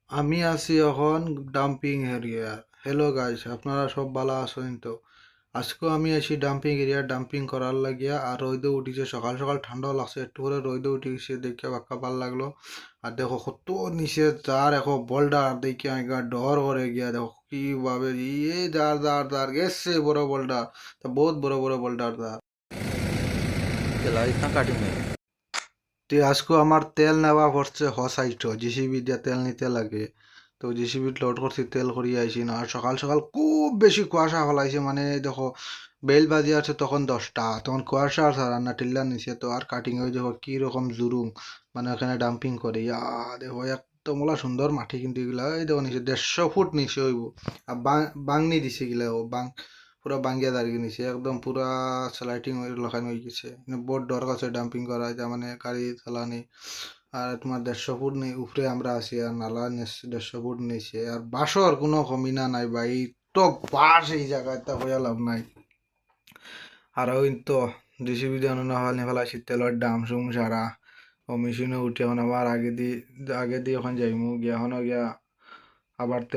আমি আছি এখন ডাম্পিং এরিয়া। হ্যালো গাইস, আপনারা সব ভালো আছেন তো? আজকে আমি আছি ডাম্পিং এরিয়া ডাম্পিং করার লাগিয়া। আর রোদে উঠিছে, সকাল সকাল ঠান্ডা লাগছে, একটু করে রোদে উঠে গেছে, দেখে বাক্কা ভাল লাগলো। আর দেখো কত নিচে যার এখন বোল্ডার দেখে আমি ডর করে গিয়া দেখো কিভাবে ইয়ে যার যার যার গেছে বড় বোল্ডার। তা বহুত বড় বড় বোল্ডার যার। चला इतना काटी में। তে আজকে আমার তেল নেওয়া পড়ছে হসাইট, জিসিবি দিয়ে তেল নিতে লাগে। তো জিসিবি লোড করছি, তেল করিয়ে আইছি না। আর সকাল সকাল খুব বেশি কুয়াশা ফলাইছে, মানে দেখো বেল বাজি আছে তখন 10টা, তখন কুয়াশা আর রান্না টিল্লার নিচে তো আর কাটিং হয়ে দেখো কি রকম জুরুম, মানে ওখানে ডাম্পিং করে দেখো একদম ওলা সুন্দর মাটি, কিন্তু এগুলা এই দেখো নিচে 150 ফুট নিচে হইব। আর বাংনি দিছে এগুলা, ও পুরা বাঙ্গিয়া দাঁড়িয়ে নিছে, একদম পুরা স্লাইটিং লখানো হয়ে গেছে। বহুত ডর কাছে ডাম্পিং করা যায়, মানে গাড়ি চালানি। আর তোমার 150 ফুট নেই উপরে আমরা আছি, আর নালা 150 ফুট নিচে। আর বাসর কোনো কমিনা নাই ভাই, তো বাস এই জায়গায় তা হইয়া লাভ নাই। আর ওই তো ডিসিবি দিয়ে না হলে ফেলাইছি তেলের দাম সুম সারা। ও মেশিনে উঠে এখন আবার আগে দিয়ে এখন যাইমু গিয়া, এখনো গিয়া আবার তেল